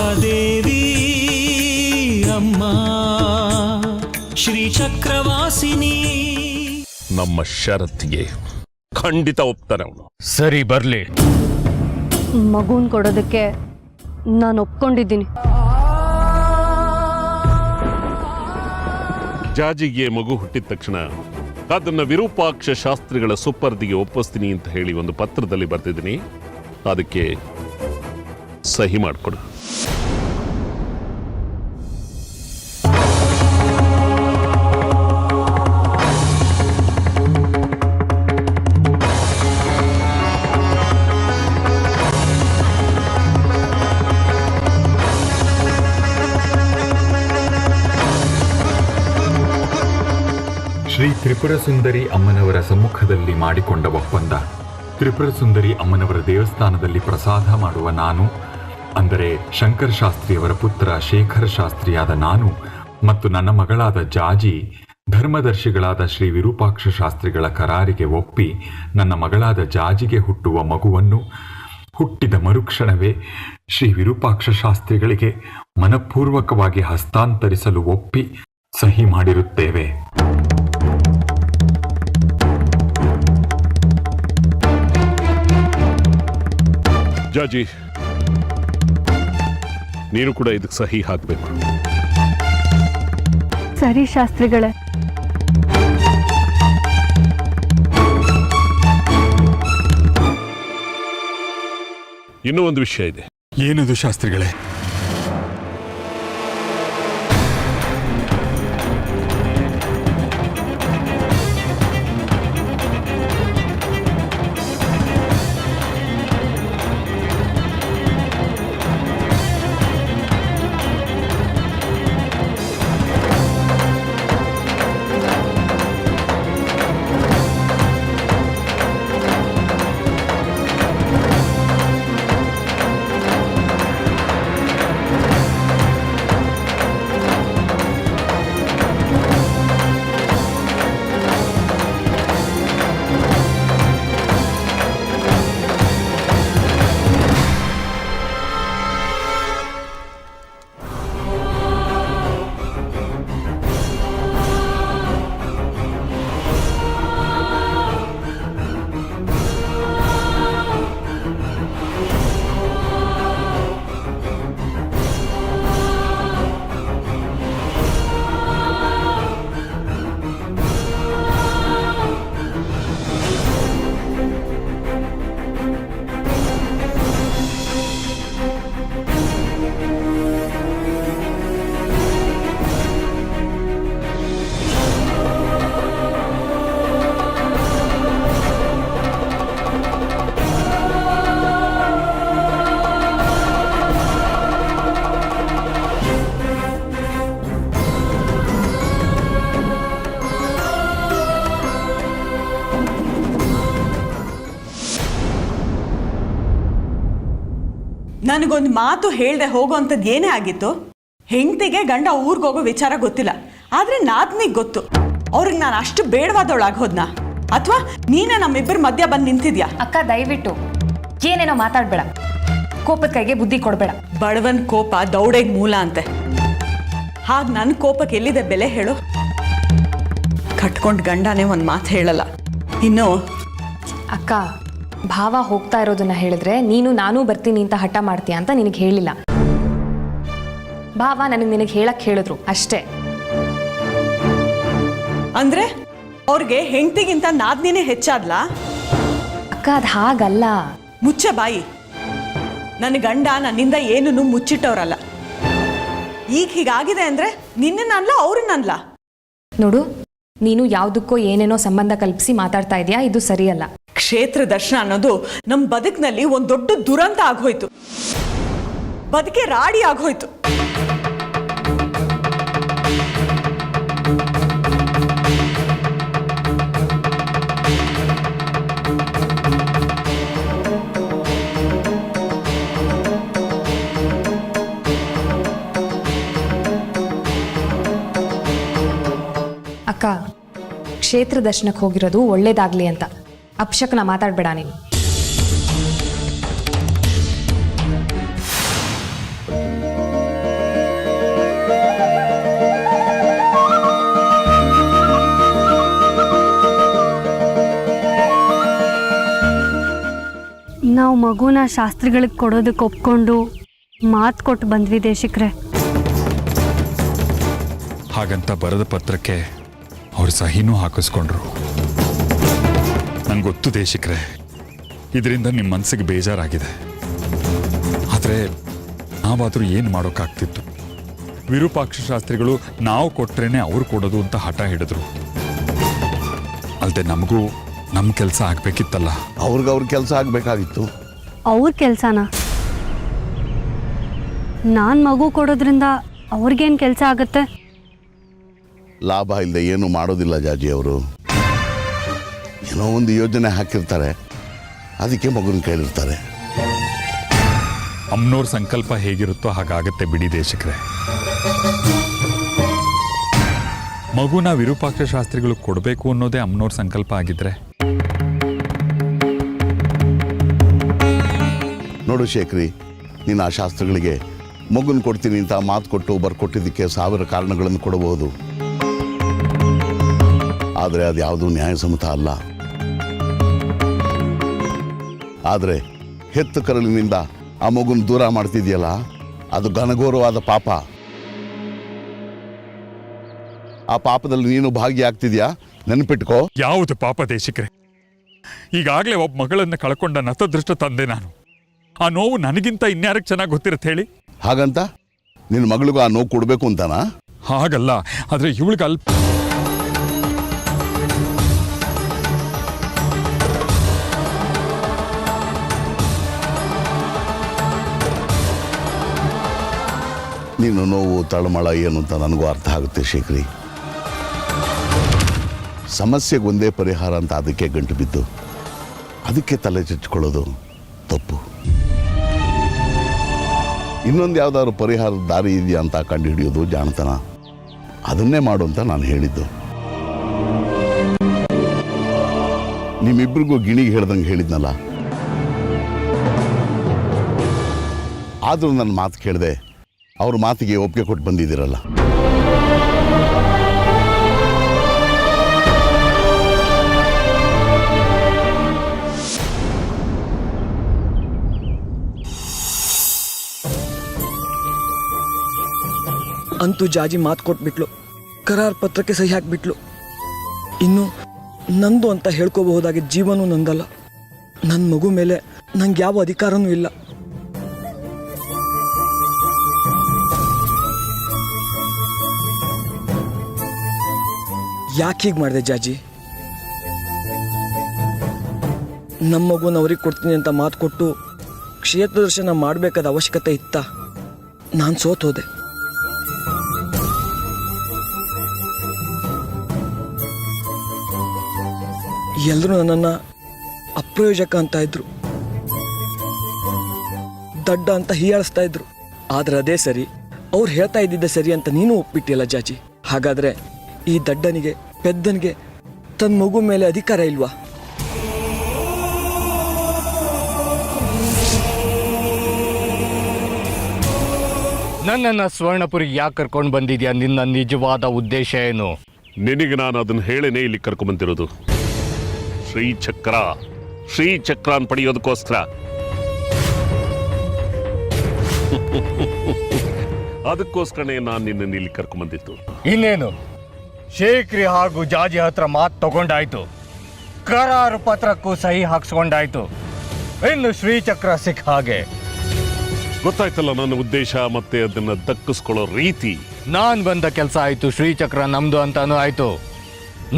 ಸುಖದೇವಿ ಅಮ್ಮ ಶ್ರೀ ಚಕ್ರವಾಸಿನಿ. ನಮ್ಮ ಷರತ್ತಿಗೆ ಖಂಡಿತ ಒಪ್ತಾನೆ ಅವನು. ಸರಿ ಬರ್ಲಿ. ಮಗುನ್ ಕೊಡೋದಕ್ಕೆ ನಾನು ಒಪ್ಕೊಂಡಿದ್ದೀನಿ. ಜಾಜಿಗೆ ಮಗು ಹುಟ್ಟಿದ ತಕ್ಷಣ ಅದನ್ನ ವಿರೂಪಾಕ್ಷ ಶಾಸ್ತ್ರಿಗಳ ಸುಪರ್ದಿಗೆ ಒಪ್ಪಿಸ್ತೀನಿ ಅಂತ ಹೇಳಿ ಒಂದು ಪತ್ರದಲ್ಲಿ ಬರ್ತಿದ್ದೀನಿ. ಅದಕ್ಕೆ ಸಹಿ ಮಾಡಿಕೊಡು. ಶ್ರೀ ತ್ರಿಪುರ ಸುಂದರಿ ಅಮ್ಮನವರ ಸಮ್ಮುಖದಲ್ಲಿ ಮಾಡಿಕೊಂಡ ಒಪ್ಪಂದ. ತ್ರಿಪುರ ಸುಂದರಿ ಅಮ್ಮನವರ ದೇವಸ್ಥಾನದಲ್ಲಿ ಪ್ರಸಾದ ಮಾಡುವ ನಾನು, ಅಂದರೆ ಶಂಕರ್ ಶಾಸ್ತ್ರಿಯವರ ಪುತ್ರ ಶೇಖರ ಶಾಸ್ತ್ರಿಯಾದ ನಾನು ಮತ್ತು ನನ್ನ ಮಗಳಾದ ಜಾಜಿ ಧರ್ಮದರ್ಶಿಗಳಾದ ಶ್ರೀ ವಿರೂಪಾಕ್ಷ ಶಾಸ್ತ್ರಿಗಳ ಕರಾರಿಗೆ ಒಪ್ಪಿ ನನ್ನ ಮಗಳಾದ ಜಾಜಿಗೆ ಹುಟ್ಟುವ ಮಗುವನ್ನು ಹುಟ್ಟಿದ ಮರುಕ್ಷಣವೇ ಶ್ರೀ ವಿರೂಪಾಕ್ಷ ಶಾಸ್ತ್ರಿಗಳಿಗೆ ಮನಪೂರ್ವಕವಾಗಿ ಹಸ್ತಾಂತರಿಸಲು ಒಪ್ಪಿ ಸಹಿ ಮಾಡಿರುತ್ತೇವೆ. ಜಾಜಿ, ನೀನು ಕೂಡ ಇದಕ್ಕೆ ಸಹಿ ಹಾಕಬೇಕು. ಸರಿ ಶಾಸ್ತ್ರಿಗಳೇ. ಇನ್ನೂ ಒಂದು ವಿಷಯ ಇದೆ. ಏನದು ಶಾಸ್ತ್ರಿಗಳೇ? ನನಗೊಂದು ಮಾತು ಹೇಳ್ದೆ ಹೋಗೋವಂಥದ್ದು ಏನೇ ಆಗಿತ್ತು. ಹೆಂಡತಿಗೆ ಗಂಡ ಊರಿಗೆ ಹೋಗೋ ವಿಚಾರ ಗೊತ್ತಿಲ್ಲ, ಆದ್ರೆ ನಾದ್ನಿಗೆ ಗೊತ್ತು. ಅವ್ರಿಗೆ ನಾನು ಅಷ್ಟು ಬೇಡವಾದವಳಾಗಿ ಹೋದ್ನಾ, ಅಥವಾ ನೀನೇ ನಮ್ಮಿಬ್ಬರ ಮಧ್ಯ ಬಂದು ನಿಂತಿದ್ಯಾ? ಅಕ್ಕ ದಯವಿಟ್ಟು ಏನೇನೋ ಮಾತಾಡ್ಬೇಡ, ಕೋಪದ ಕೈಗೆ ಬುದ್ಧಿ ಕೊಡಬೇಡ. ಬಡವನ್ ಕೋಪ ದೌಡೆಗೆ ಮೂಲ ಅಂತೆ. ಹಾಗೆ ನನ್ನ ಕೋಪಕ್ಕೆ ಎಲ್ಲಿದೆ ಬೆಲೆ ಹೇಳು? ಕಟ್ಕೊಂಡು ಗಂಡನೇ ಒಂದು ಮಾತು ಹೇಳಲ್ಲ. ಇನ್ನು ಅಕ್ಕ, ಭಾವ ಹೋಗ್ತಾ ಇರೋದನ್ನ ಹೇಳಿದ್ರೆ ನೀನು ನಾನು ಬರ್ತೀನಿ ಅಂತ ಹಠ ಮಾಡ್ತೀಯ ಅಂತ ನಿನಗೆ ಹೇಳಿಲ್ಲ. ಭಾವ ನಿನಗೆ ಹೇಳಕ್ ಹೇಳಿದ್ರು ಅಷ್ಟೇ. ಅಂದ್ರೆ ಅವ್ರಿಗೆ ಹೆಂಡತಿಗಿಂತ ನಾದ್ನಿನೇ ಹೆಚ್ಚಾದ್ಲಾ? ಅಕ್ಕ, ಅದು ಹಾಗಲ್ಲ. ಮುಚ್ಚೆ ಬಾಯಿ. ನನ್ನ ಗಂಡ ನನ್ನಿಂದ ಏನನ್ನು ಮುಚ್ಚಿಟ್ಟವ್ರಲ್ಲ. ಈಗ ಹೀಗಾಗಿದೆ ಅಂದ್ರೆ ನಿನ್ನನ್ನಲ್ಲ ಅವ್ರನ್ನಲ್ಲ. ನೋಡು, ನೀನು ಯಾವುದಕ್ಕೋ ಏನೇನೋ ಸಂಬಂಧ ಕಲ್ಪಿಸಿ ಮಾತಾಡ್ತಾ ಇದೀಯಾ, ಇದು ಸರಿಯಲ್ಲ. ಕ್ಷೇತ್ರ ದರ್ಶನ ಅನ್ನೋದು ನಮ್ಮ ಬದುಕಿನಲ್ಲಿ ಒಂದು ದೊಡ್ಡ ದುರಂತ ಆಗೋಯ್ತು. ಬದುಕೆ ರಾಡಿ ಆಗೋಯ್ತು. ಅಕ್ಕ, ಕ್ಷೇತ್ರ ದರ್ಶನಕ್ಕೆ ಹೋಗಿರೋದು ಒಳ್ಳೇದಾಗ್ಲಿ ಅಂತ. ಅಪಶಕನ ಮಾತಾಡಬೇಡ ನೀನು. ಮಗುನ ಶಾಸ್ತ್ರಿಗಳಿಗೆ ಕೊಡೋದಕ್ಕೆ ಒಪ್ಕೊಂಡು ಮಾತು ಕೊಟ್ಟು ಬಂದ್ವಿ ದೇಶಿಕ್ರೆ. ಹಾಗಂತ ಬರೆದ ಪತ್ರಕ್ಕೆ ಅವ್ರ ಸಹಿನೂ ಹಾಕಿಸ್ಕೊಂಡ್ರು. ನಂಗೆ ಗೊತ್ತು ದೇಶಿಕ್ರೆ, ಇದರಿಂದ ನಿಮ್ಮ ಮನಸ್ಸಿಗೆ ಬೇಜಾರಾಗಿದೆ. ಆದರೆ ನಾವಾದರೂ ಏನು ಮಾಡೋಕ್ಕಾಗ್ತಿತ್ತು? ವಿರೂಪಾಕ್ಷ ಶಾಸ್ತ್ರಿಗಳು ನಾವು ಕೊಟ್ರೇನೆ ಅವ್ರು ಕೊಡೋದು ಅಂತ ಹಠ ಹಿಡಿದ್ರು. ಅಲ್ಲದೆ ನಮಗೂ ನಮ್ಮ ಕೆಲಸ ಆಗಬೇಕಿತ್ತಲ್ಲ. ಅವ್ರ ಕೆಲಸ ಆಗಬೇಕಾಗಿತ್ತು. ಅವ್ರ ಕೆಲಸನ ನಾನು ಮಗು ಕೊಡೋದ್ರಿಂದ ಅವ್ರಿಗೇನು ಕೆಲಸ ಆಗುತ್ತೆ? ಲಾಭ ಇಲ್ಲದೆ ಏನು ಮಾಡೋದಿಲ್ಲ ಜಾಜಿ ಅವರು. ಏನೋ ಒಂದು ಯೋಜನೆ ಹಾಕಿರ್ತಾರೆ, ಅದಕ್ಕೆ ಮಗುನ ಕೇಳಿರ್ತಾರೆ. ಅಮ್ಮನವ್ರ ಸಂಕಲ್ಪ ಹೇಗಿರುತ್ತೋ ಹಾಗಾಗತ್ತೆ ಬಿಡಿ ದೇಶಕ್ರೆ. ಮಗುನ ವಿರೂಪಾಕ್ಷ ಶಾಸ್ತ್ರಿಗಳು ಕೊಡಬೇಕು ಅನ್ನೋದೇ ಅಮ್ಮನವ್ರ ಸಂಕಲ್ಪ ಆಗಿದ್ರೆ. ನೋಡು ಶೇಖರಿ, ನೀನು ಆ ಶಾಸ್ತ್ರಗಳಿಗೆ ಮಗುನ ಕೊಡ್ತೀನಿ ಅಂತ ಮಾತು ಕೊಟ್ಟು ಬರ್ಕೊಟ್ಟಿದ್ದಕ್ಕೆ 1000 ಕಾರಣಗಳನ್ನು ಕೊಡಬಹುದು. ಆದರೆ ಅದು ಯಾವುದೂ ನ್ಯಾಯಸಮ್ಮತ ಅಲ್ಲ. ಆದರೆ ಹೆತ್ತು ಕರಳಿನಿಂದ ಆ ಮಗುನ ದೂರ ಮಾಡ್ತಿದ್ಯಲ್ಲ, ಅದು ಘನಘೋರವಾದ ಪಾಪ. ಆ ಪಾಪದಲ್ಲಿ ನೀನು ಭಾಗಿಯಾಗ್ತಿದ್ಯಾ, ನೆನಪಿಟ್ಕೋ. ಯಾವುದು ಪಾಪ ದೇಶಿಕ್ರೆ? ಈಗಾಗಲೇ ಒಬ್ಬ ಮಗಳನ್ನ ಕಳ್ಕೊಂಡ ನತದೃಷ್ಟ ತಂದೆ ನಾನು. ಆ ನೋವು ನನಗಿಂತ ಇನ್ಯಾರಕ್ಕೆ ಚೆನ್ನಾಗಿ ಗೊತ್ತಿರುತ್ತೆ ಹೇಳಿ? ಹಾಗಂತ ನಿನ್ನ ಮಗಳಿಗೂ ಆ ನೋವು ಕೊಡಬೇಕು ಅಂತಾನಾ? ಹಾಗಲ್ಲ, ಆದರೆ ಇವಳಿಗೆ ನೀನು ನೋವು ತಳಮಳ ಏನು ಅಂತ ನನಗೂ ಅರ್ಥ ಆಗುತ್ತೆ ಶೇಖರಿ. ಸಮಸ್ಯೆಗೆ ಒಂದೇ ಪರಿಹಾರ ಅಂತ ಅದಕ್ಕೆ ಗಂಟು ಬಿದ್ದು ಅದಕ್ಕೆ ತಲೆ ಚಚ್ಕೊಳ್ಳೋದು ತಪ್ಪು. ಇನ್ನೊಂದು ಯಾವುದಾದ್ರು ಪರಿಹಾರದ ದಾರಿ ಇದೆಯಾ ಅಂತ ಕಂಡುಹಿಡಿಯೋದು ಜಾಣತನ. ಅದನ್ನೇ ಮಾಡು ಅಂತ ನಾನು ಹೇಳಿದ್ದು. ನಿಮ್ಮಿಬ್ಬರಿಗೂ ಗಿಣಿಗೆ ಹೇಳ್ದಂಗೆ ಹೇಳಿದ್ನಲ್ಲ. ಆದರೂ ನನ್ನ ಮಾತು ಕೇಳಿದೆ, ಅವ್ರ ಮಾತಿಗೆ ಒಪ್ಪಿಗೆ ಕೊಟ್ಟು ಬಂದಿದ್ದೀರಲ್ಲ. ಅಂತೂ ಜಾಜಿ ಮಾತು ಕೊಟ್ಬಿಟ್ಲು, ಕರಾರ್ ಪತ್ರಕ್ಕೆ ಸಹಿ ಹಾಕ್ಬಿಟ್ಲು. ಇನ್ನು ನಂದು ಅಂತ ಹೇಳ್ಕೋಬಹುದಾಗಿದ್ದ ಜೀವನೂ ನಂದಲ್ಲ. ನನ್ನ ಮಗು ಮೇಲೆ ನಂಗೆ ಯಾವ ಅಧಿಕಾರನೂ ಇಲ್ಲ. ಯಾಕೆ ಹೀಗೆ ಮಾಡಿದೆ ಜಾಜಿ? ನಮ್ಮ ಮಗುನ ಅವ್ರಿಗೆ ಕೊಡ್ತೀನಿ ಅಂತ ಮಾತು ಕೊಟ್ಟು ಕ್ಷೇತ್ರ ದರ್ಶನ ಮಾಡಬೇಕಾದ ಅವಶ್ಯಕತೆ ಇತ್ತ? ನಾನು ಸೋತೋದೆ. ಎಲ್ಲರೂ ನನ್ನನ್ನು ಅಪ್ರಯೋಜಕ ಅಂತ ಇದ್ರು, ದಡ್ಡ ಅಂತ ಹೀಯಾಳಿಸ್ತಾ ಇದ್ರು. ಆದ್ರೆ ಅದೇ ಸರಿ, ಅವ್ರು ಹೇಳ್ತಾ ಇದ್ದಿದ್ದೆ ಸರಿ ಅಂತ ನೀನು ಒಪ್ಪಿಟ್ಟಿಯಲ್ಲ ಜಾಜಿ. ಹಾಗಾದ್ರೆ ಈ ದಡ್ಡನಿಗೆ ಪೆದ್ದನಿಗೆ ತನ್ನ ಮಗು ಮೇಲೆ ಅಧಿಕಾರ ಇಲ್ವಾ? ನನ್ನನ್ನು ಸ್ವರ್ಣಪುರಿಗೆ ಯಾಕೆ ಕರ್ಕೊಂಡು ಬಂದಿದ್ಯಾ? ನಿನ್ನ ನಿಜವಾದ ಉದ್ದೇಶ ಏನು? ನಿನಗೆ ನಾನು ಅದನ್ನು ಹೇಳೇನೆ ಇಲ್ಲಿ ಕರ್ಕೊಂಬಂದಿರೋದು. ಶ್ರೀಚಕ್ರನ್ ಪಡೆಯೋದಕ್ಕೋಸ್ಕರ. ಅದಕ್ಕೋಸ್ಕರನೇ ನಾನು ನಿನ್ನನ್ನು ಇಲ್ಲಿ ಕರ್ಕೊಂಬಂದಿತ್ತು. ಇನ್ನೇನು, ಶೇಖ್ರಿ ಹಾಗೂ ಜಾಜಿ ಹತ್ರ ಮಾತು ತಗೊಂಡಾಯ್ತು, ಕರಾರು ಪತ್ರಕ್ಕೂ ಸಹಿ ಹಾಕ್ಸ್ಕೊಂಡಾಯ್ತು. ಇನ್ನು ಶ್ರೀಚಕ್ರ ಸಿಕ್ಕ ಹಾಗೆ. ಗೊತ್ತಾಯ್ತಲ್ಲ ನನ್ನ ಉದ್ದೇಶ ಮತ್ತೆ ಅದನ್ನ ದಕ್ಕಿಸ್ಕೊಳ್ಳೋ ರೀತಿ. ನಾನ್ ಬಂದ ಕೆಲಸ ಆಯ್ತು, ಶ್ರೀಚಕ್ರ ನಮ್ದು ಅಂತಾನೂ ಆಯ್ತು.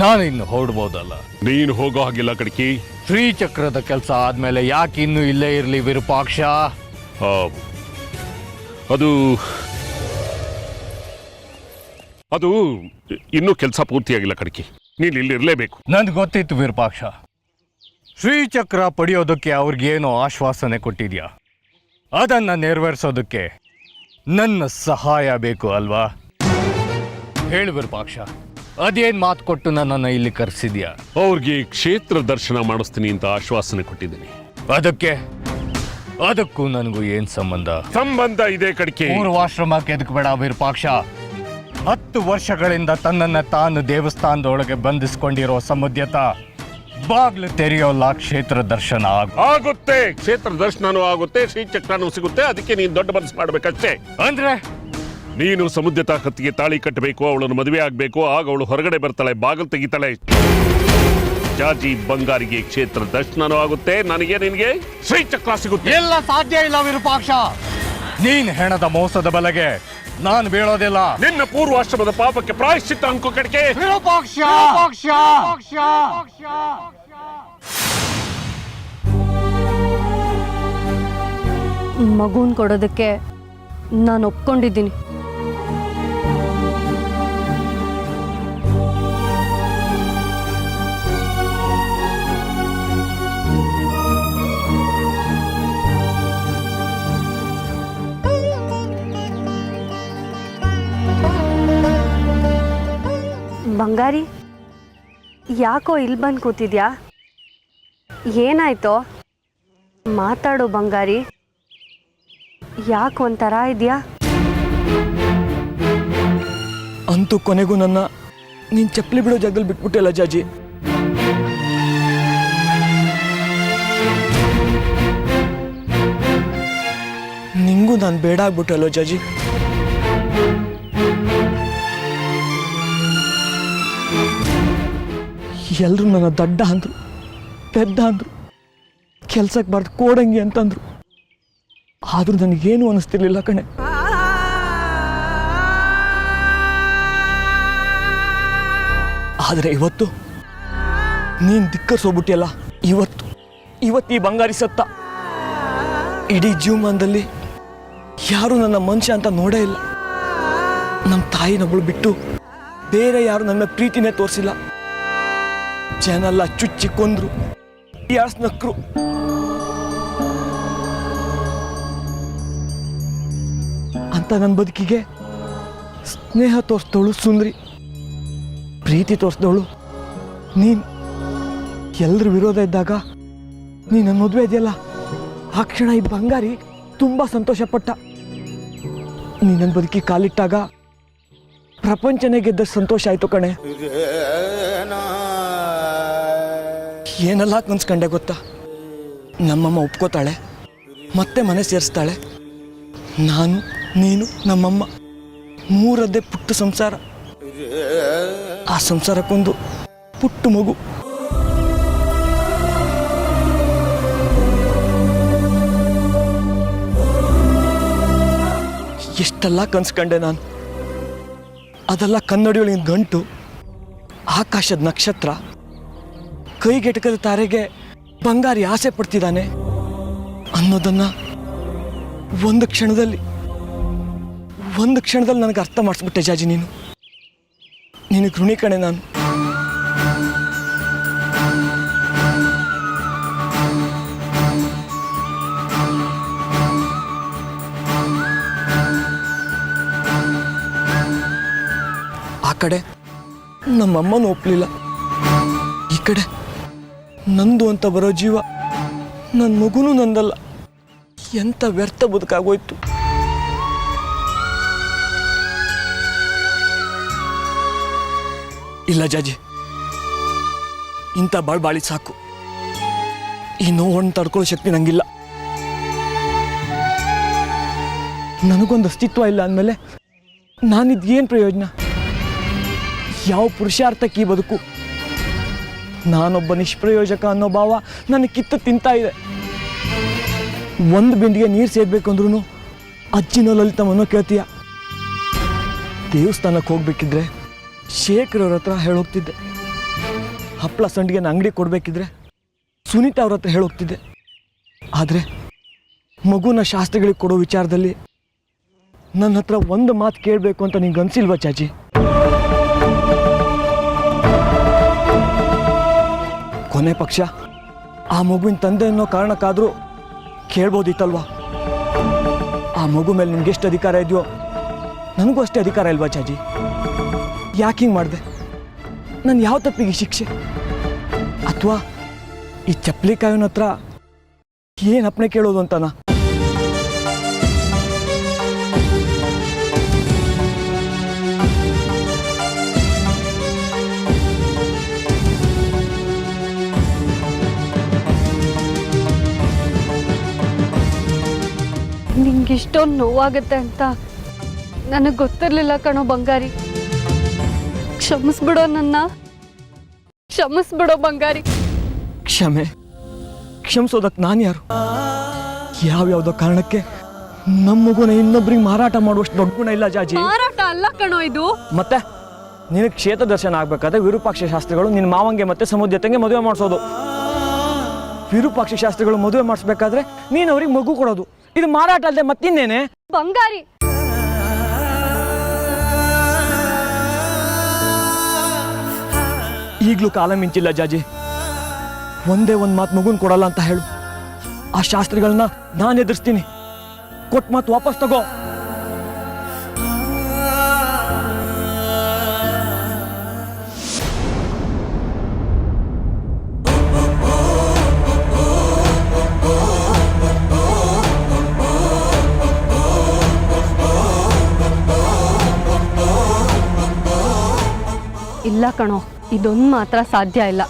ನಾನು ಇನ್ನು ಹೊರಡ್ಬೋದಲ್ಲ. ನೀನು ಹೋಗೋ ಹಾಗಿಲ್ಲ ಕಡ್ಕಿ. ಶ್ರೀಚಕ್ರದ ಕೆಲಸ ಆದ್ಮೇಲೆ ಯಾಕೆ ಇನ್ನು ಇಲ್ಲೇ ಇರ್ಲಿ ವಿರೂಪಾಕ್ಷ? ಅದು ಇನ್ನೂ ಕೆಲಸ ಪೂರ್ತಿಯಾಗಿಲ್ಲ ಕಡ್ಕಿ. ನೀನು ಇಲ್ಲಿ ಇರಲೇಬೇಕು. ನನ್ಗೆ ಗೊತ್ತಿತ್ತು ವಿರೂಪಾಕ್ಷ, ಶ್ರೀಚಕ್ರ ಪಡೆಯೋದಕ್ಕೆ ಅವ್ರಿಗೇನೋ ಆಶ್ವಾಸನೆ ಕೊಟ್ಟಿದ್ಯಾ, ಅದನ್ನ ನೆರವೇರಿಸೋದಕ್ಕೆ ನನ್ನ ಸಹಾಯ ಬೇಕು ಅಲ್ವಾ? ಹೇಳು ವಿರೂಪಾಕ್ಷ, ಅದೇನ್ ಮಾತು ಕೊಟ್ಟು ನನ್ನನ್ನು ಇಲ್ಲಿ ಕರೆಸಿದ್ಯಾ? ಅವ್ರಿಗೆ ಕ್ಷೇತ್ರ ದರ್ಶನ ಮಾಡಿಸ್ತೀನಿ ಅಂತ ಆಶ್ವಾಸನೆ ಕೊಟ್ಟಿದ್ದೀನಿ. ಅದಕ್ಕೂ ನನಗೂ ಏನ್ ಸಂಬಂಧ? ಸಂಬಂಧ ಇದೆ ಕಡ್ಕಿ. ಪೂರ್ವಾಶ್ರಮಕ್ಕೆ ಎದಕ್ಬೇಡ ವಿರೂಪಾಕ್ಷ. 10 ವರ್ಷಗಳಿಂದ ತನ್ನನ್ನು ತಾನು ದೇವಸ್ಥಾನದೊಳಗೆ ಬಂಧಿಸ್ಕೊಂಡಿರೋ ಸಮುದ್ಯತ ಬಾಗ್ಲು ತೆರೆಯೋಲ್ಲ, ಕ್ಷೇತ್ರ ದರ್ಶನ ಆಗುತ್ತೆ. ಕ್ಷೇತ್ರ ದರ್ಶನನೂ ಆಗುತ್ತೆ, ಶ್ರೀಚಕ್ರನೂ ಸಿಗುತ್ತೆ. ಅದಕ್ಕೆ ನೀನು ದೊಡ್ಡ ಮನಸ್ಸು ಮಾಡ್ಬೇಕಷ್ಟೇ. ಅಂದ್ರೆ ನೀನು ಸಮುದ್ರ ತಾಕತ್ತಿಗೆ ತಾಳಿ ಕಟ್ಟಬೇಕು, ಅವಳನ್ನು ಮದುವೆ ಆಗ್ಬೇಕು. ಆಗ ಅವಳು ಹೊರಗಡೆ ಬರ್ತಾಳೆ, ಬಾಗಿಲು ತೆಗಿತಾಳೆ. ಜಾಜಿ ಬಂಗಾರಿಗೆ ಕ್ಷೇತ್ರ ದರ್ಶನನೂ ಆಗುತ್ತೆ, ನನಗೆ ನಿನಗೆ ಶ್ರೀಚಕ್ರ ಸಿಗುತ್ತೆ. ಎಲ್ಲ ಸಾಧ್ಯ ಇಲ್ಲ ವಿರೂಪಾಕ್ಷ. ನೀನ್ ಹೆಣದ ಮೋಸದ ಬಲೆಗೆ ನಾನು ಬೀಳೋದಿಲ್ಲ. ನಿನ್ನ ಪೂರ್ವಾಶ್ರಮದ ಪಾಪಕ್ಕೆ ಪ್ರಾಯಶ್ಚಿತ್ತ ಅನ್ಕೋ ಕಡೆಗೆ. ವಿರೂಪಾಕ್ಷ, ಮಗುನ್ ಕೊಡೋದಕ್ಕೆ ನಾನು ಒಪ್ಕೊಂಡಿದ್ದೀನಿ. ಬಂಗಾರಿ, ಯಾಕೋ ಇಲ್ಲಿ ಬಂದು ಕೂತಿದ್ಯಾ? ಏನಾಯ್ತೋ? ಮಾತಾಡು ಬಂಗಾರಿ. ಯಾಕೆ ಒಂಥರ ಇದೆಯಾ? ಅಂತೂ ಕೊನೆಗೂ ನನ್ನ ನೀನು ಚಪ್ಪಲಿ ಬಿಡೋ ಜಾಗದಲ್ಲಿ ಬಿಟ್ಬಿಟ್ಟಿಲ್ಲ ಜಾಜಿ. ನಿಂಗೂ ನಾನು ಬೇಡ ಆಗ್ಬಿಟ್ಟಲ್ಲೋ ಜಾಜಿ. ಎಲ್ಲರೂ ನನ್ನ ದಡ್ಡ ಅಂದರು, ಪೆದ್ದ ಅಂದರು, ಕೆಲ್ಸಕ್ಕೆ ಬಾರ್ದು ಕೋಡಂಗಿ ಅಂತಂದ್ರು. ಆದರೂ ನನಗೇನು ಅನ್ನಿಸ್ತಿರ್ಲಿಲ್ಲ ಕಣೆ. ಆದರೆ ಇವತ್ತು ನೀನು ಧಿಕ್ಕರಿಸೋಗ್ಬಿಟ್ಟಿಯಲ್ಲ. ಇವತ್ತು ಈ ಬಂಗಾರಿ ಸತ್ತ. ಇಡೀ ಜೀವಮಾನದಲ್ಲಿ ಯಾರೂ ನನ್ನ ಮನುಷ್ಯ ಅಂತ ನೋಡೇ ಇಲ್ಲ. ನಮ್ಮ ತಾಯಿನೊಬ್ಬಳು ಬಿಟ್ಟು ಬೇರೆ ಯಾರು ನನ್ನ ಪ್ರೀತಿನೇ ತೋರಿಸಿಲ್ಲ. ಜನೆಲ್ಲ ಚುಚ್ಚಿ ಕೊಂದ್ರು, ಯಾಸ್ ನಕ್ರು. ಅಂತ ನನ್ನ ಬದುಕಿಗೆ ಸ್ನೇಹ ತೋರಿಸ್ದವಳು ಸುಂದ್ರಿ, ಪ್ರೀತಿ ತೋರಿಸ್ದವಳು ನೀನು. ಎಲ್ಲರ ವಿರೋಧ ಇದ್ದಾಗ ನೀನು ನನ್ನ ಮದುವೆ ಇದೆಯಲ್ಲ, ಆ ಕ್ಷಣ ಈ ಬಂಗಾರಿ ತುಂಬ ಸಂತೋಷಪಟ್ಟ. ನೀನು ನನ್ನ ಬದುಕಿ ಕಾಲಿಟ್ಟಾಗ ಪ್ರಪಂಚನೇ ಗೆದ್ದ ಸಂತೋಷ ಆಯಿತು ಕಣೆ. ಏನೆಲ್ಲ ಕನ್ಸ್ಕೊಂಡೆ ಗೊತ್ತಾ? ನಮ್ಮಮ್ಮ ಒಪ್ಕೋತಾಳೆ, ಮತ್ತೆ ಮನೆ ಸೇರಿಸ್ತಾಳೆ. ನಾನು, ನೀನು, ನಮ್ಮಮ್ಮ ಮೂರದ್ದೇ ಪುಟ್ಟ ಸಂಸಾರ. ಆ ಸಂಸಾರಕ್ಕೊಂದು ಪುಟ್ಟ ಮಗು. ಎಷ್ಟೆಲ್ಲ ಕನ್ಸ್ಕೊಂಡೆ ನಾನು. ಅದೆಲ್ಲ ಕನ್ನಡಿಯೊಳಗಿನ ಗಂಟು, ಆಕಾಶದ ನಕ್ಷತ್ರ, ಕೈಗೆಟಕದ ತಾರೆಗೆ ಬಂಗಾರಿ ಆಸೆ ಪಡ್ತಿದ್ದಾನೆ ಅನ್ನೋದನ್ನ ಒಂದು ಕ್ಷಣದಲ್ಲಿ ನನಗೆ ಅರ್ಥ ಮಾಡಿಸ್ಬಿಟ್ಟೆ ಜಾಜಿ. ನಿನಗೆ ಋಣಿ ಕಣೆ ನಾನು. ಆ ಕಡೆ ನಮ್ಮಮ್ಮನೂ ಒಪ್ಪಲಿಲ್ಲ, ಈ ಕಡೆ ನಂದು ಅಂತ ಬರೋ ಜೀವ ನನ್ನ ಮಗುನೂ ನಂದಲ್ಲ. ಎಂಥ ವ್ಯರ್ಥ ಬದುಕಾಗೋಯ್ತು. ಇಲ್ಲ ಜಾಜಿ, ಇಂಥ ಬಾಳಿ ಸಾಕು. ಈ ನೋವನ್ನು ತಡ್ಕೊಳ್ಳೋ ಶಕ್ತಿ ನಂಗಿಲ್ಲ. ನನಗೊಂದು ಅಸ್ತಿತ್ವ ಇಲ್ಲ ಅಂದಮೇಲೆ ನಾನಿದ್ದೇನು ಪ್ರಯೋಜನ? ಯಾವ ಪುರುಷಾರ್ಥಕ್ಕೆ ಈ ಬದುಕು? ನಾನೊಬ್ಬ ನಿಷ್ಪ್ರಯೋಜಕ ಅನ್ನೋ ಭಾವ ನನಗೆ ಕಿತ್ತು ತಿಂತಾ ಇದೆ. ಒಂದು ಬಿಂದಿಗೆ ನೀರು ಸೇರ್ಬೇಕು ಅಂದ್ರೂ ಅಜ್ಜಿನೋ ಲಲಿತಮ್ಮನೋ ಕೇಳ್ತೀಯ. ದೇವಸ್ಥಾನಕ್ಕೆ ಹೋಗ್ಬೇಕಿದ್ರೆ ಶೇಖರ್ ಅವ್ರ ಹತ್ರ ಹೇಳೋಗ್ತಿದ್ದೆ. ಹಪ್ಪಳ ಸಂಡಿಗೆ ಅಂಗಡಿ ಕೊಡಬೇಕಿದ್ರೆ ಸುನೀತಾ ಅವ್ರ ಹತ್ರ ಹೇಳೋಗ್ತಿದ್ದೆ. ಆದರೆ ಮಗುನ ಶಾಸ್ತ್ರಿಗಳಿಗೆ ಕೊಡೋ ವಿಚಾರದಲ್ಲಿ ನನ್ನ ಹತ್ರ ಒಂದು ಮಾತು ಕೇಳಬೇಕು ಅಂತ ನಿಂಗೆ ಅನ್ಸಿಲ್ವಾ ಚಾಚಿ? ಕೊನೆ ಪಕ್ಷ ಆ ಮಗುವಿನ ತಂದೆ ಅನ್ನೋ ಕಾರಣಕ್ಕಾದರೂ ಕೇಳ್ಬೋದಿತ್ತಲ್ವಾ? ಆ ಮಗು ಮೇಲೆ ನಿಮ್ಗೆ ಎಷ್ಟು ಅಧಿಕಾರ ಇದೆಯೋ ನನಗೂ ಅಷ್ಟೇ ಅಧಿಕಾರ ಇಲ್ವಾ ಚಾಜಿ? ಯಾಕೆ ಹಿಂಗೆ ಮಾಡಿದೆ? ನಾನು ಯಾವ ತಪ್ಪಿಗೆ ಶಿಕ್ಷೆ? ಅಥವಾ ಈ ಚಪ್ಪಲಿ ಕಾಯೋನ ಹತ್ರ ಏನು ಅಪ್ಪಣೆ ಕೇಳೋದು ಅಂತನಾ? ಇಷ್ಟೊಂದು ನೋವಾಗುತ್ತೆ ಅಂತ ನನಗೆ ಗೊತ್ತಿರಲಿಲ್ಲ ಕಣೋ ಬಂಗಾರಿ. ಕ್ಷಮಿಸ್ಬಿಡೋ ನನ್ನ, ಕ್ಷಮಿಸ್ಬಿಡೋ ಬಂಗಾರಿ. ಕ್ಷಮಿಸೋದಕ್ಕೆ ನಾನು ಯಾರು? ಯಾವ್ಯಾವುದೋ ಕಾರಣಕ್ಕೆ ನಮ್ಮ ಮಗುನ ಇನ್ನೊಬ್ರಿಗೆ ಮಾರಾಟ ಮಾಡುವಷ್ಟು ದೊಡ್ಡ ಗುಣ ಇಲ್ಲ ಜಾಜಿ. ಮಾರಾಟ ಅಲ್ಲ ಕಣೋ ಇದು. ಮತ್ತೆ ನಿನಗೆ ಕ್ಷೇತ್ರ ದರ್ಶನ ಆಗ್ಬೇಕಾದ್ರೆ ವಿರೂಪಾಕ್ಷ ಶಾಸ್ತ್ರಿಗಳು ನಿನ್ನ ಮಾವಂಗೆ ಮತ್ತೆ ಸಮುದ್ರತೆಗೆ ಮದುವೆ ಮಾಡಿಸೋದು. ವಿರೂಪಾಕ್ಷ ಶಾಸ್ತ್ರಿಗಳು ಮದುವೆ ಮಾಡಿಸ್ಬೇಕಾದ್ರೆ ನೀನು ಅವ್ರಿಗೆ ಮಗು ಕೊಡೋದು. ಇದು ಮಾರಾಟ ಅಲ್ಲದೆ ಮತ್ತಿನ್ನೇನೆ? ಬಂಗಾರಿ, ಈಗಲೂ ಕಾಲ ಮಿಂಚಿಲ್ಲ ಜಾಜಿ. ಒಂದೇ ಒಂದು ಮಾತು ಮಗುನ್ ಕೊಡಲ್ಲ ಅಂತ ಹೇಳು. ಆ ಶಾಸ್ತ್ರಿಗಳನ್ನ ನಾನು ಎದುರಿಸ್ತೀನಿ. ಕೊಟ್ಟು ಮಾತು ವಾಪಸ್ ತಗೋ. ಇಲ್ಲ ಕಣೋ, ಇದೊಂದು ಮಾತ್ರ ಸಾಧ್ಯ ಇಲ್ಲ.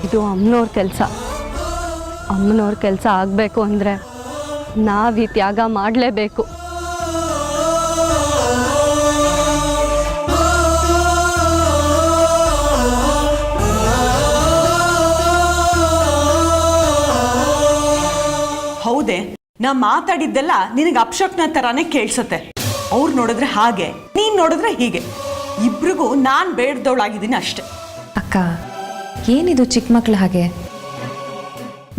ಇದು ಅಮ್ಮನವ್ರ ಕೆಲಸ. ಅಮ್ಮನವ್ರ ಕೆಲಸ ಆಗಬೇಕು ಅಂದರೆ ನಾವು ಈ ತ್ಯಾಗ ಮಾಡಲೇಬೇಕು. ಹೌದೇ, ನಾ ಮಾತಾಡಿದ್ದೆಲ್ಲ ನಿನಗೆ ಅಪಶಕ್ನ ಥರಾನೇ ಕೇಳಿಸುತ್ತೆ. ಅವ್ರು ನೋಡಿದ್ರೆ ಹಾಗೆ, ನೀನು ನೋಡಿದ್ರೆ ಹೀಗೆ. ಇಬ್ರಿಗೂ ನಾನು ಬೇಡ್ದವಳಾಗಿದ್ದೀನಿ ಅಷ್ಟೆ. ಅಕ್ಕ, ಏನಿದು ಚಿಕ್ಕ ಮಕ್ಳು ಹಾಗೆ?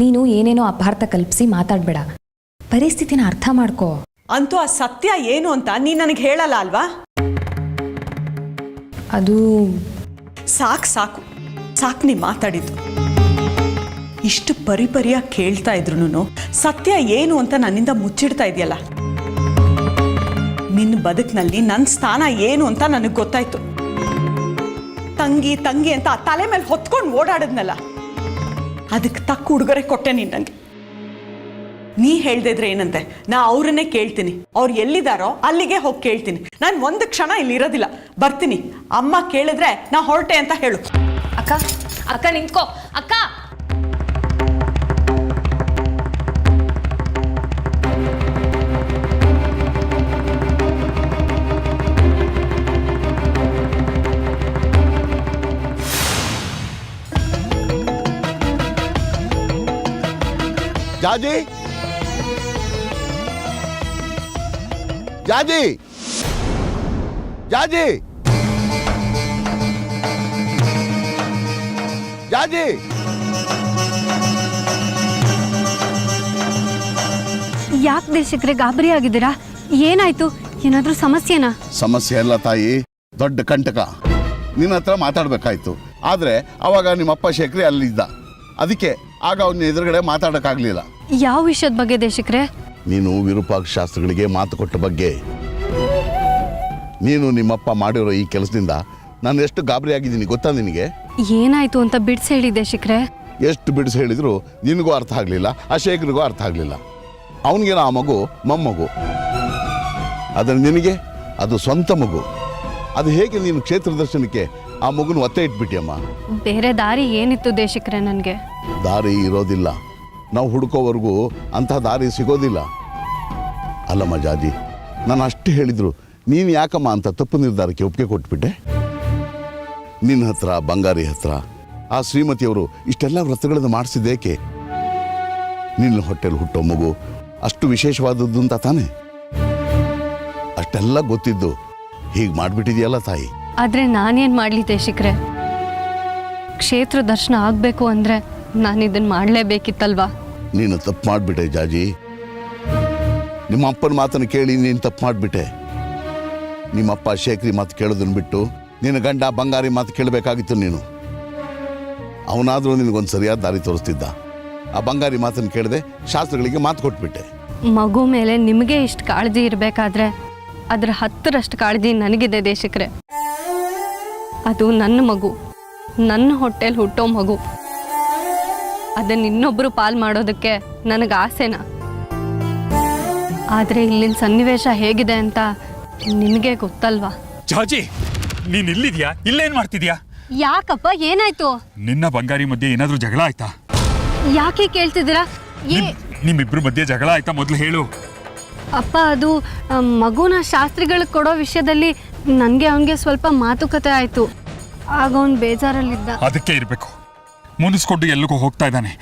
ನೀನು ಏನೇನೋ ಅಪಾರ್ಥ ಕಲ್ಪಿಸಿ ಮಾತಾಡಬೇಡ. ಪರಿಸ್ಥಿತಿನ ಅರ್ಥ ಮಾಡ್ಕೋ. ಅಂತೂ ಆ ಸತ್ಯ ಏನು ಅಂತ ನೀನು ನನಗೆ ಹೇಳಲ್ಲ ಅಲ್ವಾ? ಅದು ಸಾಕು ಸಾಕು ಸಾಕು, ನೀ ಮಾತಾಡಿದ್ದು. ಇಷ್ಟು ಪರಿಪರಿಯಾಗಿ ಕೇಳ್ತಾ ಇದ್ರು ಸತ್ಯ ಏನು ಅಂತ ನನ್ನಿಂದ ಮುಚ್ಚಿಡ್ತಾ ಇದೆಯಲ್ಲ. ನಿನ್ನ ಬದುಕಿನಲ್ಲಿ ನನ್ನ ಸ್ಥಾನ ಏನು ಅಂತ ನನಗೆ ಗೊತ್ತಾಯ್ತು. ತಂಗಿ ತಂಗಿ ಅಂತ ತಲೆ ಮೇಲೆ ಹೊತ್ಕೊಂಡು ಓಡಾಡಿದ್ನಲ್ಲ, ಅದಕ್ಕೆ ತಕ್ಕ ಉಡುಗೊರೆ ಕೊಟ್ಟೆ ನೀನು ನನಗೆ. ನೀ ಹೇಳ್ದಿದ್ರೆ ಏನಂತೆ, ನಾ ಅವ್ರನ್ನೇ ಕೇಳ್ತೀನಿ. ಅವ್ರು ಎಲ್ಲಿದ್ದಾರೋ ಅಲ್ಲಿಗೆ ಹೋಗಿ ಕೇಳ್ತೀನಿ. ನಾನು ಒಂದು ಕ್ಷಣ ಇಲ್ಲಿ ಇರೋದಿಲ್ಲ, ಬರ್ತೀನಿ. ಅಮ್ಮ ಕೇಳಿದ್ರೆ ನಾ ಹೊರಟೆ ಅಂತ ಹೇಳು. ಅಕ್ಕ, ಅಕ್ಕ ನಿಂತ್ಕೋ. ಅಕ್ಕ, ಜಾಜಿ, ಜಾಜಿ, ಜಾಜಿ, ಜಾಜಿ. ಯಾಕೆ ದೇಶಕ್ರೆ ಗಾಬರಿ ಆಗಿದ್ದೀರಾ? ಏನಾಯ್ತು? ಏನಾದರೂ ಸಮಸ್ಯೆನಾ? ಸಮಸ್ಯೆ ಅಲ್ಲ ತಾಯಿ, ದೊಡ್ಡ ಕಂಟಕ. ನಿನ್ನ ಹತ್ರ ಮಾತಾಡ್ಬೇಕಾಯ್ತು. ಆದ್ರೆ ಅವಾಗ ನಿಮ್ಮಪ್ಪ ಶೇಖರಿ ಅಲ್ಲಿದ್ದ. ಅದಕ್ಕೆ ಆಗ ಅವನ ಎದುರುಗಡೆ ಮಾತಾಡೋಕ್ಕಾಗಲಿಲ್ಲ. ಯಾವ ವಿಷಯದ ಬಗ್ಗೆ ದೇಶಕ್ರೆ? ನೀನು ವಿರೂಪಾಕ್ಷ ಶಾಸ್ತ್ರಿಗಳಿಗೆ ಮಾತು ಕೊಟ್ಟ ಬಗ್ಗೆ. ನೀನು ನಿಮ್ಮಪ್ಪ ಮಾಡಿರೋ ಈ ಕೆಲಸದಿಂದ ನಾನು ಎಷ್ಟು ಗಾಬರಿ ಆಗಿದ್ದೀನಿ ಗೊತ್ತಾ ನಿನಗೆ? ಏನಾಯ್ತು ಅಂತ ಬಿಡಿಸಿ ಹೇಳಿ ದೇಶಕ್ರೆ. ಎಷ್ಟು ಬಿಡಿಸಿ ಹೇಳಿದ್ರು ನಿನಗೂ ಅರ್ಥ ಆಗಲಿಲ್ಲ, ಆ ಶೇಖರಿಗೂ ಅರ್ಥ ಆಗಲಿಲ್ಲ. ಅವನಿಗೇನೋ ಆ ಮಗು ಮೊಮ್ಮಗು, ಆದರೆ ನಿನಗೆ ಅದು ಸ್ವಂತ ಮಗು. ಅದು ಹೇಗೆ ನೀನು ಕ್ಷೇತ್ರ ದರ್ಶನಕ್ಕೆ ಆ ಮಗುನ ಒತ್ತೆ ಇಟ್ಬಿಟ್ಟಿಯಮ್ಮ? ಬೇರೆ ದಾರಿ ಏನಿತ್ತು ದೇಶಕ್ರೆ ನನಗೆ? ದಾರಿ ಇರೋದಿಲ್ಲ. ನಾವು ಹುಡುಕೋವರೆಗೂ ಅಂಥ ದಾರಿ ಸಿಗೋದಿಲ್ಲ. ಅಲ್ಲಮ್ಮ ಜಾಜಿ, ನಾನು ಅಷ್ಟು ಹೇಳಿದ್ರು ನೀನು ಯಾಕಮ್ಮ ಅಂತ ತಪ್ಪು ನಿರ್ಧಾರಕ್ಕೆ ಒಪ್ಪಿಗೆ ಕೊಟ್ಬಿಟ್ಟೆ? ನಿನ್ನ ಹತ್ರ, ಬಂಗಾರಿ ಹತ್ರ, ಆ ಶ್ರೀಮತಿಯವರು ಇಷ್ಟೆಲ್ಲ ವ್ರತಗಳನ್ನು ಮಾಡಿಸಿದ್ದೇಕೆ? ನಿನ್ನ ಹೊಟ್ಟೆಲಿ ಹುಟ್ಟೋ ಮಗು ಅಷ್ಟು ವಿಶೇಷವಾದದ್ದು ಅಂತ ತಾನೆ? ಅಷ್ಟೆಲ್ಲ ಗೊತ್ತಿದ್ದು ಹೀಗೆ ಮಾಡಿಬಿಟ್ಟಿದೆಯಲ್ಲ ತಾಯಿ. ಆದರೆ ನಾನೇನು ಮಾಡಲಿ ದೇಶಕ್ರೆ? ಕ್ಷೇತ್ರ ದರ್ಶನ ಆಗಬೇಕು ಅಂದರೆ ನಾನು ಇದನ್ನು ಮಾಡಲೇಬೇಕಿತ್ತಲ್ವಾ? ನೀನು ತಪ್ಪು ಮಾಡಿಬಿಟ್ಟೆ ಜಾಜಿ. ನಿಮ್ಮ ಅಪ್ಪನ ಮಾತನ್ನು ಕೇಳಿ ನೀನು ತಪ್ಪು ಮಾಡಿಬಿಟ್ಟೆ. ನಿಮ್ಮಪ್ಪ ಶೇಖರಿ ಮಾತು ಕೇಳೋದನ್ನು ಬಿಟ್ಟು ನಿನ್ನ ಗಂಡ ಬಂಗಾರಿ ಮಾತು ಕೇಳಬೇಕಾಗಿತ್ತು ನೀನು. ಅವನಾದರೂ ನಿನಗೊಂದು ಸರಿಯಾದ ದಾರಿ ತೋರಿಸ್ತಿದ್ದ. ಆ ಬಂಗಾರಿ ಮಾತನ್ನು ಕೇಳದೆ ಶಾಸ್ತ್ರಗಳಿಗೆ ಮಾತು ಕೊಟ್ಬಿಟ್ಟೆ. ಮಗು ಮೇಲೆ ನಿಮಗೆ ಇಷ್ಟು ಕಾಳಜಿ ಇರಬೇಕಾದ್ರೆ ಅದರ 10ರಷ್ಟು ಕಾಳಜಿ ನನಗಿದೆ ದೇಶಕ್ರೆ. ಅದು ನನ್ನ ಮಗು, ನನ್ನ ಹೊಟ್ಟೆಲಿ ಹುಟ್ಟೋ ಮಗು. ಅದನ್ನು ಇನ್ನೊಬ್ಬರು ಪಾಲ್ ಮಾಡೋದಕ್ಕೆ ನನಗೆ ಆಸೆನಾ? ಆದರೆ ಇಲ್ಲಿನ ಸನ್ನಿವೇಶ ಹೇಗಿದೆ ಅಂತ ನಿನಗೆ ಗೊತ್ತಲ್ವಾ? ಜಾಜಿ, ನೀನ್ ಇಲ್ಲಿದ್ಯಾ? ಇಲ್ಲೇನ್ ಮಾಡ್ತಿದ್ಯಾ? ಯಾಕಪ್ಪ, ಏನಾಯ್ತು? ನಿನ್ನ ಬಂಗಾರಿ ಮಧ್ಯೆ ಏನಾದ್ರೂ ಜಗಳ ಆಯ್ತಾ? ಯಾಕೆ ಕೇಳ್ತಿದ್ದೀರಾ? ನಿಮ್ಮಿಬ್ರು ಮಧ್ಯೆ ಜಗಳ ಆಯ್ತಾ ಮೊದಲು ಹೇಳು. ಅಪ್ಪ ಅದು ಮಗುನ ಶಾಸ್ತ್ರಿಗಳಿಗೆ ಕೊಡೋ ವಿಷಯದಲ್ಲಿ ನನಗೆ ಅವನಿಗೆ ಸ್ವಲ್ಪ ಮಾತುಕತೆ ಆಯಿತು. ಆಗ ಅವನು ಬೇಜಾರಲ್ಲಿದ್ದ. ಅದಕ್ಕೆ ಇರಬೇಕು, ಮುನಿಸ್ಕೊಂಡು ಎಲ್ಲಿಗೋ ಹೋಗ್ತಾ ಇದ್ದಾನೆ.